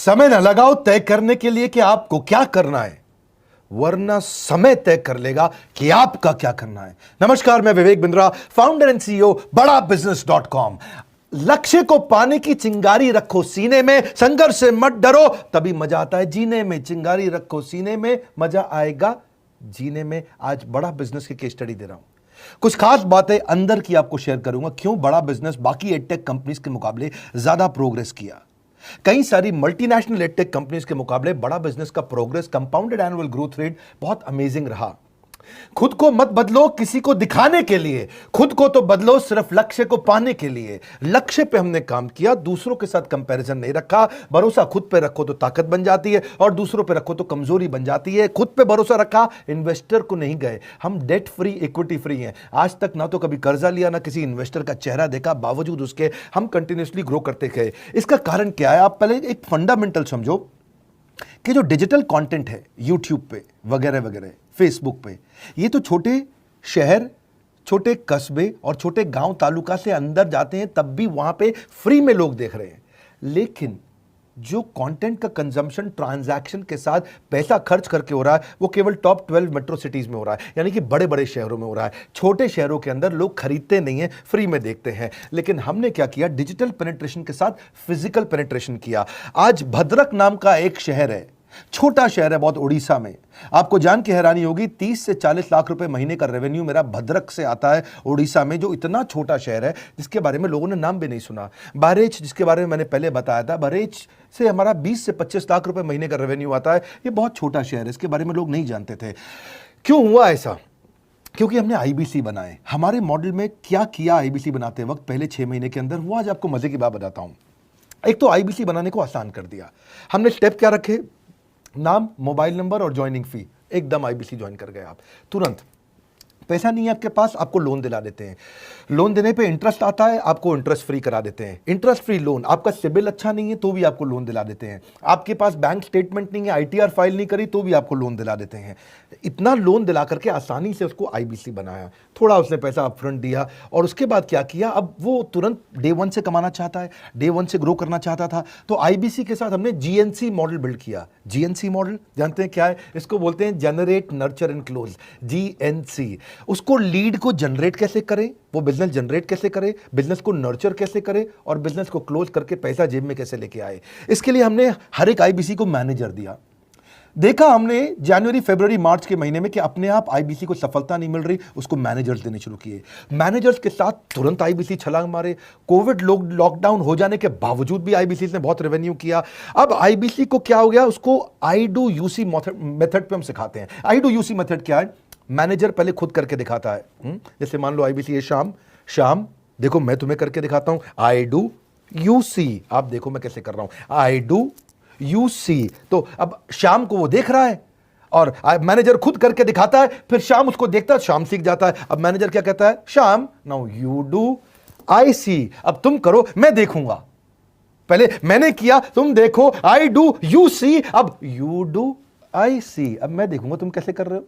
समय न लगाओ तय करने के लिए कि आपको क्या करना है, वरना समय तय कर लेगा कि आपका क्या करना है। नमस्कार, मैं Vivek Bindra, founder and CEO बड़ाबिजनेस.com। लक्ष्य को पाने की चिंगारी रखो सीने में, संघर्ष से मत डरो, तभी मजा आता है जीने में। चिंगारी रखो सीने में, मजा आएगा जीने में। आज बड़ा बिजनेस की केस स्टडी दे रहा हूं, कुछ खास बातें अंदर की आपको शेयर करूंगा, क्यों बड़ा बिजनेस बाकी एडटेक कंपनीज के मुकाबले ज्यादा प्रोग्रेस किया। कई सारी मल्टीनेशनल एडटेक कंपनीज के मुकाबले बड़ा बिजनेस का progress, compounded annual growth rate बहुत अमेजिंग रहा। खुद को मत बदलो किसी को दिखाने के लिए, खुद को तो बदलो सिर्फ लक्ष्य को पाने के लिए। लक्ष्य पे हमने काम किया, दूसरों के साथ कंपैरिजन नहीं रखा। भरोसा खुद पे रखो तो ताकत बन जाती है, और दूसरों पे रखो तो कमजोरी बन जाती है। खुद पे भरोसा रखा, इन्वेस्टर को नहीं गए। हम डेट फ्री, इक्विटी फ्री हैं। आज तक ना तो कभी कर्जा लिया, ना किसी इन्वेस्टर का चेहरा देखा, बावजूद उसके हम कंटिन्यूसली ग्रो करते गए। इसका कारण क्या है? आप पहले एक फंडामेंटल समझो कि जो डिजिटल कंटेंट है यूट्यूब पे वगैरह वगैरह, फेसबुक पे, ये तो छोटे शहर, छोटे कस्बे और छोटे गांव तालुका से अंदर जाते हैं, तब भी वहां पे फ्री में लोग देख रहे हैं। लेकिन जो कंटेंट का कंजम्पशन ट्रांजैक्शन के साथ पैसा खर्च करके हो रहा है, वो केवल टॉप 12 मेट्रो सिटीज में हो रहा है, यानी कि बड़े बड़े शहरों में हो रहा है। छोटे शहरों के अंदर लोग खरीदते नहीं हैं, फ्री में देखते हैं। लेकिन हमने क्या किया? डिजिटल पेनिट्रेशन के साथ फिजिकल पेनिट्रेशन किया। आज भद्रक नाम का एक शहर है, छोटा शहर है बहुत, उड़ीसा में। आपको जान के हैरानी होगी, 30 से 40 लाख रुपए महीने का रेवेन्यू मेरा भद्रक से आता है, उड़ीसा में, जो इतना छोटा शहर है जिसके बारे में लोगों ने नाम भी नहीं सुना। बहरेच, जिसके बारे में मैंने पहले बताया था, बहरेच से हमारा 20 से 25 लाख रुपए महीने का रेवेन्यू आता है। ये बहुत छोटा शहर है, इसके बारे में लोग नहीं जानते थे। क्यों हुआ ऐसा? क्योंकि हमने आईबीसी बनाए। हमारे मॉडल में क्या किया आईबीसी बनाते वक्त, पहले 6 महीने के अंदर, वो आज आपको मजे की बात बताता हूं। एक तो आईबीसी बनाने को आसान कर दिया हमने। स्टेप क्या रखे? नाम, मोबाइल नंबर और ज्वाइनिंग फी। एकदम आईबीसी ज्वाइन कर गए आप तुरंत। पैसा नहीं है आपके पास, आपको लोन दिला देते हैं। लोन देने पे इंटरेस्ट आता है, आपको इंटरेस्ट फ्री करा देते हैं। Interest free loan. आपका सिबिल अच्छा नहीं है तो भी आपको लोन दिला देते हैं। आपके पास बैंक स्टेटमेंट नहीं है, आईटीआर फाइल नहीं करी तो भी आपको लोन दिला देते हैं। इतना लोन दिला करके आसानी से उसको आईबीसी बनाया। थोड़ा उसने पैसा अपफ्रंट दिया, और उसके बाद क्या किया? अब वो तुरंत डे 1 से कमाना चाहता है, डे 1 से ग्रो करना चाहता था, तो आईबीसी के साथ हमने जीएनसी मॉडल बिल्ड किया। जीएनसी मॉडल जानते हैं क्या है? इसको बोलते हैं generate, nurture and close, GNC. उसको लीड को जनरेट कैसे करें, वो बिजनेस जनरेट कैसे करे, बिजनेस को नर्चर कैसे करे, और बिजनेस को क्लोज करके पैसा जेब में कैसे लेके आए। इसके लिए हमने हर एक आईबीसी को मैनेजर दिया। देखा हमने जनवरी, फरवरी, मार्च के महीने में कि अपने आप आईबीसी को सफलता नहीं मिल रही, उसको मैनेजर्स देने शुरू किए। मैनेजर्स के साथ तुरंत आईबीसी छलांग मारे। कोविड लॉकडाउन हो जाने के बावजूद भी आईबीसी ने बहुत रेवेन्यू किया। अब आईबीसी को क्या हो गया? उसको आई डू यूसी मेथड पे हम सिखाते हैं। आई डू यूसी मेथड क्या है? मैनेजर पहले खुद करके दिखाता है। जैसे मान लो आईबीसी है शाम, देखो मैं तुम्हें करके दिखाता हूं, आई डू यूसी। आप देखो मैं कैसे कर रहा हूं, आई डू यूसी। तो अब शाम को वो देख रहा है, और मैनेजर खुद करके दिखाता है, फिर शाम उसको देखता है, शाम सीख जाता है। अब मैनेजर क्या कहता है? शाम, नाउ यू डू आई सी। अब तुम करो, मैं देखूंगा। पहले मैंने किया, तुम देखो, आई डू यू सी, अब यू डू आई सी। अब मैं देखूंगा तुम कैसे कर रहे हो।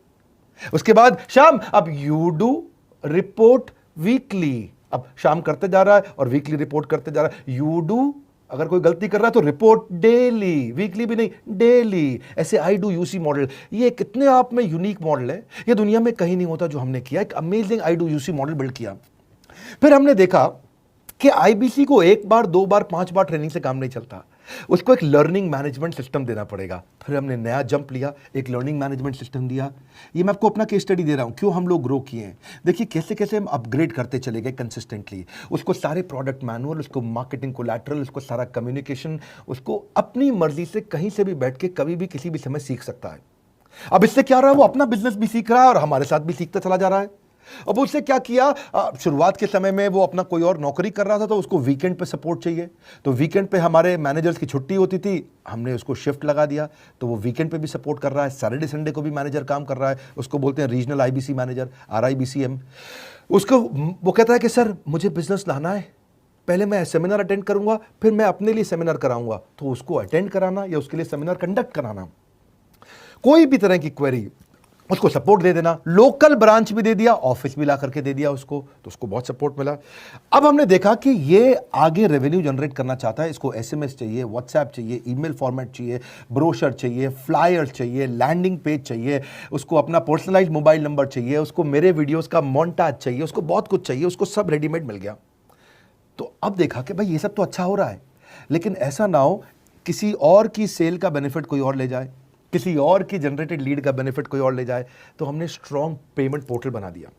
उसके बाद शाम, अब यू डू रिपोर्ट वीकली। अब शाम करते जा रहा है और वीकली रिपोर्ट करते जा रहा है। यू डू, अगर कोई गलती कर रहा है तो रिपोर्ट डेली, वीकली भी नहीं, डेली। ऐसे आई डू यूसी मॉडल, ये कितने आप में यूनिक मॉडल है, ये दुनिया में कहीं नहीं होता जो हमने किया। एक amazing I do UC model build किया। फिर हमने देखा कि आईबीसी को 1 बार, 2 बार, 5 बार ट्रेनिंग से काम नहीं चलता, उसको एक लर्निंग मैनेजमेंट सिस्टम देना पड़ेगा। फिर हमने नया जंप लिया, एक लर्निंग मैनेजमेंट सिस्टम दिया। ये मैं आपको अपना केस स्टडी दे रहा हूं, क्यों हम लोग ग्रो किए हैं। देखिए कैसे कैसे हम अपग्रेड करते चले गए कंसिस्टेंटली। उसको सारे प्रोडक्ट मैनुअल, उसको मार्केटिंग कोलैटरल, उसको सारा कम्युनिकेशन, उसको अपनी मर्जी से कहीं से भी बैठ के कभी भी किसी भी समय सीख सकता है। अब इससे क्या रहा है? वो अपना बिजनेस भी सीख रहा है और हमारे साथ भी सीखता चला जा रहा है। अब उससे क्या किया? शुरुआत के समय में वो अपना कोई और नौकरी कर रहा था, तो उसको वीकेंड पे सपोर्ट चाहिए। तो वीकेंड पे हमारे मैनेजर्स की छुट्टी होती थी, हमने उसको शिफ्ट लगा दिया, तो वो वीकेंड पे भी सपोर्ट कर रहा है। सैटरडे संडे को भी मैनेजर काम कर रहा है। उसको बोलते हैं रीजनल आईबीसी मैनेजर, RIBCM। उसको वो कहता है कि सर मुझे बिजनेस लाना है, पहले मैं सेमिनार अटेंड करूंगा, फिर मैं अपने लिए सेमिनार कराऊंगा। तो उसको अटेंड कराना या उसके लिए सेमिनार कंडक्ट कराना, कोई भी तरह की क्वेरी, उसको सपोर्ट दे देना, लोकल ब्रांच भी दे दिया, ऑफिस भी ला करके दे दिया उसको, तो उसको बहुत सपोर्ट मिला। अब हमने देखा कि ये आगे रेवेन्यू जनरेट करना चाहता है, इसको एसएमएस चाहिए, व्हाट्सएप चाहिए, ईमेल फॉर्मेट चाहिए, ब्रोशर चाहिए, फ्लायर चाहिए, लैंडिंग पेज चाहिए, उसको अपना पर्सनलाइज्ड मोबाइल नंबर चाहिए, उसको मेरे वीडियोस का मोन्टाज चाहिए, उसको बहुत कुछ चाहिए, उसको सब रेडीमेड मिल गया। तो अब देखा कि भाई ये सब तो अच्छा हो रहा है, लेकिन ऐसा ना हो किसी और की सेल का बेनिफिट कोई और ले जाए, किसी और की जनरेटेड लीड का बेनिफिट कोई और ले जाए। तो हमने स्ट्रॉन्ग पेमेंट पोर्टल बना दिया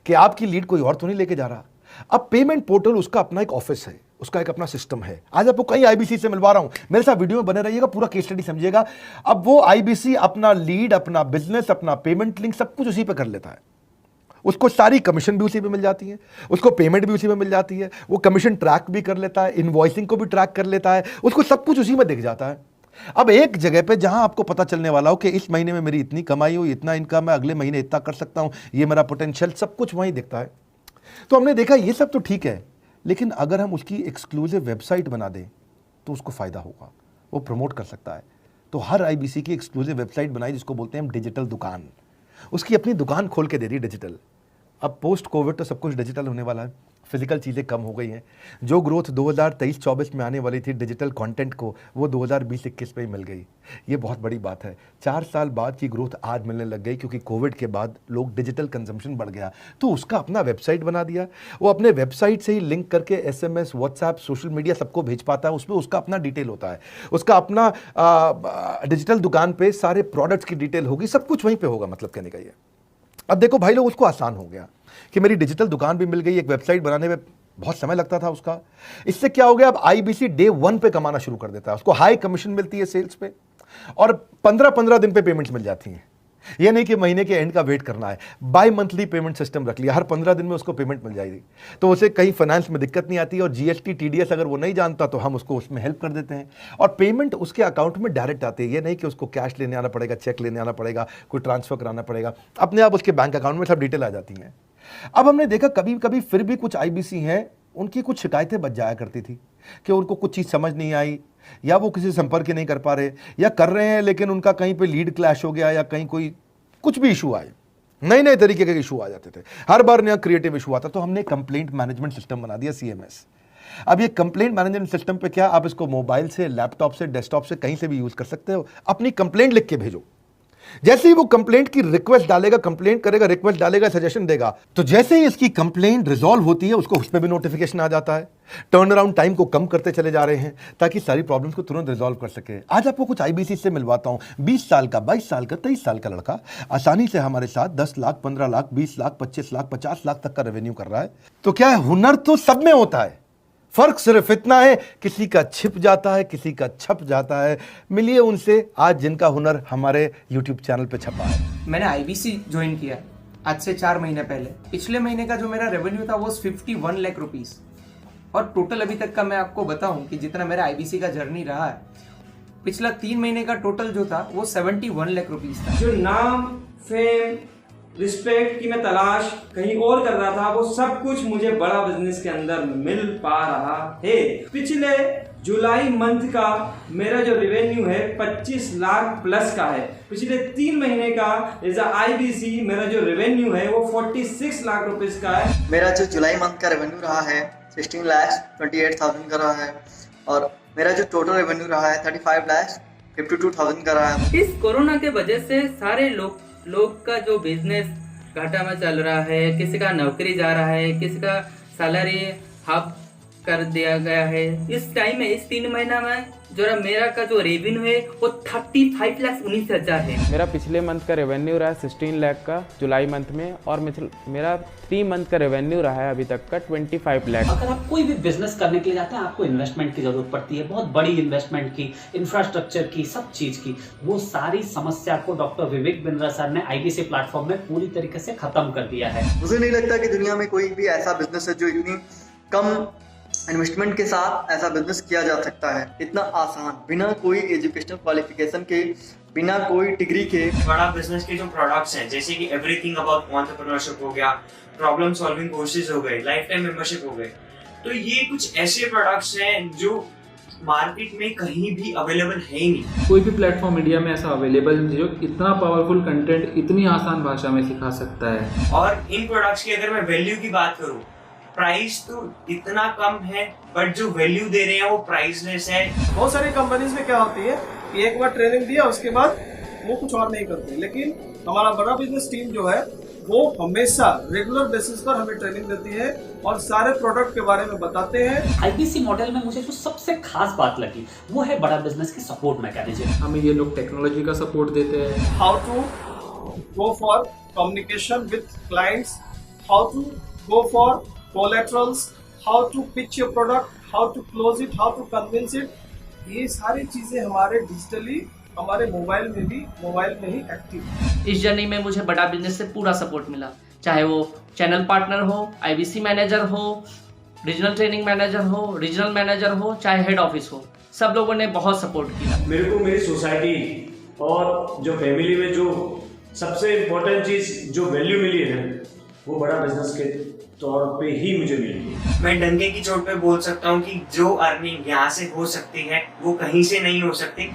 कि आपकी लीड कोई और तो नहीं लेके जा रहा। अब पेमेंट पोर्टल उसका अपना एक ऑफिस है, उसका एक अपना सिस्टम है। आज आपको कई आईबीसी से मिलवा रहा हूं, मेरे साथ वीडियो में बने रहिएगा, पूरा केस स्टडी समझिएगा। अब वो आईबीसी अपना लीड, अपना बिजनेस, अपना पेमेंट लिंक सब कुछ उसी पे कर लेता है। उसको सारी कमीशन भी उसी पे मिल जाती है, उसको पेमेंट भी उसी में मिल जाती है, वो कमीशन ट्रैक भी कर लेता है, इनवॉइसिंग को भी ट्रैक कर लेता है, उसको सब कुछ उसी में दिख जाता है। अब एक जगह पे जहां आपको पता चलने वाला हो कि इस महीने में मेरी इतनी कमाई हुई, इतना इनकम है, अगले महीने इतना कर सकता हूं, ये मेरा पोटेंशियल, सब कुछ वहीं दिखता है। तो हमने देखा ये सब तो ठीक है, लेकिन अगर हम उसकी एक्सक्लूसिव वेबसाइट बना दें तो उसको फायदा होगा, वो प्रमोट कर सकता है। तो हर आईबीसी की एक्सक्लूसिव वेबसाइट बनाई जिसको बोलते हैं हम डिजिटल दुकान, उसकी अपनी दुकान खोल के दे दी डिजिटल। अब पोस्ट कोविड तो सब कुछ डिजिटल होने वाला है, फिजिकल चीज़ें कम हो गई हैं। जो ग्रोथ 2023-24 में आने वाली थी डिजिटल कंटेंट को, वो 2020-21 में ही मिल गई। ये बहुत बड़ी बात है। 4 साल बाद की ग्रोथ आज मिलने लग गई, क्योंकि कोविड के बाद लोग डिजिटल कंजम्पशन बढ़ गया। तो उसका अपना वेबसाइट बना दिया, वो अपने वेबसाइट से ही लिंक करके एसएमएस, व्हाट्सएप, सोशल मीडिया सबको भेज पाता है। उसमें उसका अपना डिटेल होता है, उसका अपना डिजिटल दुकान पे सारे प्रोडक्ट्स की डिटेल होगी, सब कुछ वहीं पर होगा। मतलब कहने का ये, अब देखो भाई लोग, उसको आसान हो गया कि मेरी डिजिटल दुकान भी मिल गई। एक वेबसाइट बनाने में बहुत समय लगता था उसका, इससे क्या हो गया, अब आईबीसी डे 1 पे कमाना शुरू कर देता है। उसको हाई कमीशन मिलती है सेल्स पे, और 15-15 दिन पे पेमेंट्स मिल जाती हैं। ये नहीं कि महीने के एंड का वेट करना है, बाई मंथली पेमेंट सिस्टम रख लिया, हर 15 दिन में उसको पेमेंट मिल जाएगी। तो उसे कहीं फाइनेंस में दिक्कत नहीं आती, और जीएसटी, टीडीएस अगर वो नहीं जानता तो हम उसको उसमें हेल्प कर देते हैं, और पेमेंट उसके अकाउंट में डायरेक्ट आती है। ये नहीं कि उसको कैश लेने आना पड़ेगा, चेक लेने आना पड़ेगा, कोई ट्रांसफर कराना पड़ेगा, अपने आप उसके बैंक अकाउंट में सब डिटेल आ जाती हैं। अब हमने देखा कभी कभी फिर भी कुछ आईबीसी हैं, उनकी कुछ शिकायतें बच जाया करती थी कि उनको कुछ चीज़ समझ नहीं आई, या वो किसी से संपर्क ही नहीं कर पा रहे, या कर रहे हैं लेकिन उनका कहीं पे लीड क्लैश हो गया, या कहीं कोई कुछ भी इशू आए, नए नए तरीके के इशू आ जाते थे, हर बार नया क्रिएटिव इशू आता। तो हमने कंप्लेंट मैनेजमेंट सिस्टम बना दिया, सीएमएस। अब ये कंप्लेंट मैनेजमेंट सिस्टम पे क्या, आप इसको मोबाइल से, लैपटॉप से, डेस्कटॉप से, कहीं से भी यूज कर सकते हो। अपनी कंप्लेंट लिख के भेजो, जैसे ही वो कंप्लेंट की रिक्वेस्ट डालेगा, कंप्लेंट करेगा, रिक्वेस्ट डालेगा, सजेशन देगा, तो जैसे ही इसकी कंप्लेंट रिजॉल्व होती है उसको उस पर भी नोटिफिकेशन आ जाता है। टर्न अराउंड टाइम को कम करते चले जा रहे हैं ताकि सारी प्रॉब्लम्स को तुरंत रिजॉल्व कर सके। आज आपको कुछ आईबीसी से मिलवाता हूं। 20 साल का, 22 साल का, 23 साल का लड़का आसानी से हमारे साथ 10 लाख, 15 लाख, 20 लाख, 25 लाख, 50 लाख तक का रेवेन्यू कर रहा है। तो क्या है, हुनर तो सब में होता है, फर्क सिर्फ इतना है किसी का छिप जाता है, किसी का छप जाता है। मिलिए उनसे आज जिनका हुनर हमारे YouTube चैनल पे छपा है। मैंने आईबीसी ज्वाइन किया आज से 4 महीने पहले। पिछले महीने का जो मेरा रेवेन्यू था वो 51 लाख रुपीस, और टोटल अभी तक का मैं आपको बताऊं कि जितना मेरा आईबीसी का जर्नी रहा है, पिछला 3 महीने का टोटल जो था वो 71 लाख रुपीस था। जो नाम, फेम, रिस्पेक्ट की मैं तलाश कहीं और कर रहा था, वो सब कुछ मुझे बड़ा बिजनेस के अंदर मिल पा रहा है। पिछले जुलाई मंथ का मेरा जो रेवेन्यू है 25 लाख प्लस का है। पिछले 3 महीने का एज अ आईबीसी मेरा जो रेवेन्यू है वो 46 लाख रुपीस का है। मेरा जो जुलाई मंथ का रेवेन्यू रहा है 16 लाख 28,000 का रहा है, और मेरा जो टोटल रेवेन्यू रहा है 35 लाख 52,000 का रहा है। इस कोरोना के वजह से सारे लोग का जो बिजनेस घाटा में चल रहा है, किसी का नौकरी जा रहा है, किसी का सैलरी हाफ कर दिया गया है। इस टाइम में, इस 3 महीना में जो मेरा का जो रेवेन्यू है वो 35,19,000 है। मेरा पिछले मंथ का रेवेन्यू रहा है 16 लाख का जुलाई मंथ में, और मेरा 3 मंथ का रेवेन्यू रहा है अभी तक का 25 लाख। अगर आप कोई भी बिजनेस करने के लिए जाते हैं, आपको इन्वेस्टमेंट की जरूरत पड़ती है, बहुत बड़ी इन्वेस्टमेंट की, इंफ्रास्ट्रक्चर की, सब चीज की। वो सारी समस्या को डॉक्टर विवेक बिंद्रा सर ने आईबीसी प्लेटफॉर्म में पूरी तरीके से खत्म कर दिया है। मुझे नहीं लगता कि दुनिया में कोई भी ऐसा बिजनेस है जो इतनी कम इन्वेस्टमेंट के साथ ऐसा बिजनेस किया जा सकता है, इतना आसान, बिना कोई एजुकेशनल क्वालिफिकेशन के, बिना कोई डिग्री के। बड़ा बिजनेस के जो प्रोडक्ट्स हैं, जैसे कि एवरीथिंग अबाउट एंटरप्रेन्योरशिप हो गया, प्रॉब्लम सॉल्विंग कोर्सेज हो गए, लाइफ टाइम मेंबरशिप हो गए, तो ये कुछ ऐसे प्रोडक्ट्स हैं जो मार्केट में कहीं भी अवेलेबल है ही नहीं। कोई भी प्लेटफॉर्म इंडिया में ऐसा अवेलेबल नहीं जो इतना पावरफुल कंटेंट इतनी आसान भाषा में सिखा सकता है। और इन प्रोडक्ट्स की अगर मैं वैल्यू की बात करूं, प्राइस तो इतना कम है बट जो वैल्यू दे रहे हैं वो प्राइसलेस है। बहुत सारी कंपनीज में क्या होती है कि एक बार ट्रेनिंग दिया उसके बाद वो कुछ और नहीं करते, लेकिन हमारा बड़ा बिजनेस टीम जो है वो हमेशा रेगुलर बेसिस पर हमें ट्रेनिंग देती है और सारे प्रोडक्ट के बारे में बताते हैं। आईबीसी मॉडल में मुझे जो सबसे खास बात लगी वो है बड़ा बिजनेस की सपोर्ट मैकेनिज्म। हमें ये लोग टेक्नोलॉजी का सपोर्ट देते हैं। How to go for communication with clients, how to go for collaterals, how to pitch your product, how to close it, how to convince it, ये सारी चीजें हमारे डिजिटली हमारे मोबाइल में ही एक्टिव है। इस जर्नी में मुझे बड़ा बिजनेस से पूरा सपोर्ट मिला, चाहे वो चैनल पार्टनर हो, आईबीसी मैनेजर हो, रीजनल ट्रेनिंग मैनेजर हो, रीजनल मैनेजर हो, चाहे हेड ऑफिस हो, सब लोगों ने बहुत सपोर्ट किया। मेरे को मेरी सोसाइटी और जो फैमिली में जो सबसे इम्पोर्टेंट चीज़ जो वैल्यू मिली है वो बड़ा बिजनेस के तौर पे ही मुझे मिली। मैं डंके की चोट पे बोल सकता हूँ कि जो अर्निंग यहाँ से हो सकती है वो कहीं से नहीं हो सकती।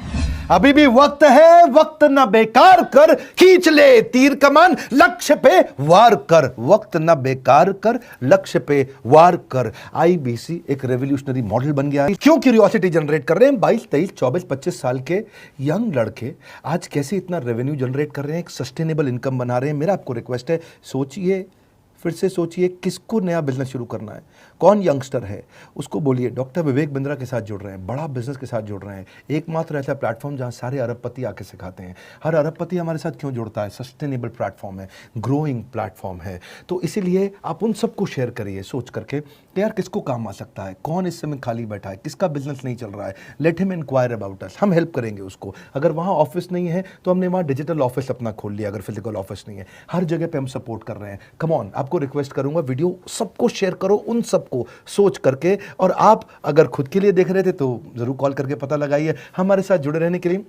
अभी भी वक्त है, वक्त न बेकार कर, खींच ले तीर कमान, लक्ष्य पे वार कर, वक्त न बेकार कर, लक्ष्य पे वार कर। आईबीसी एक रेवोल्यूशनरी मॉडल बन गया है। क्यों क्यूरियोसिटी जनरेट कर रहे हैं 22, 23, 24, 25 साल के यंग लड़के आज कैसे इतना रेवेन्यू जनरेट कर रहे हैं, एक सस्टेनेबल इनकम बना रहे हैं। मेरा आपको रिक्वेस्ट है, सोचिए, फिर से सोचिए किसको नया बिजनेस शुरू करना है, कौन यंगस्टर है, उसको बोलिए डॉक्टर विवेक बिंद्रा के साथ जुड़ रहे हैं, बड़ा बिजनेस के साथ जुड़ रहे हैं। एकमात्र ऐसा प्लेटफॉर्म जहां सारे अरबपति आके सिखाते हैं। हर अरबपति हमारे साथ क्यों जुड़ता है? सस्टेनेबल प्लेटफॉर्म है, ग्रोइंग प्लेटफॉर्म है। तो इसीलिए आप उन सबको शेयर करिए सोच करके कि यार किसको काम आ सकता है, कौन इस समय खाली बैठा है, किसका बिजनेस नहीं चल रहा है, let him inquire about us, हम हेल्प करेंगे उसको। अगर वहाँ ऑफिस नहीं है तो हमने वहाँ डिजिटल ऑफिस अपना खोल लिया, अगर फिजिकल ऑफिस नहीं है, हर जगह पे हम सपोर्ट कर रहे हैं। कम ऑन, आपको रिक्वेस्ट करूंगा वीडियो सबको शेयर करो, उन सबको सोच करके। और आप अगर खुद के लिए देख रहे थे तो जरूर कॉल करके पता लगाइए। हमारे साथ जुड़े रहने के लिए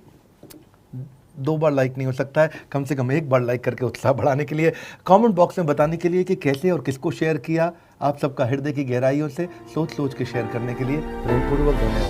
2 बार लाइक नहीं हो सकता है, कम से कम 1 बार लाइक करके उत्साह बढ़ाने के लिए, कमेंट बॉक्स में बताने के लिए कि कैसे और किसको शेयर किया। आप सबका हृदय की गहराइयों से सोच सोच के शेयर करने के लिए प्रेमपूर्वक धन्यवाद।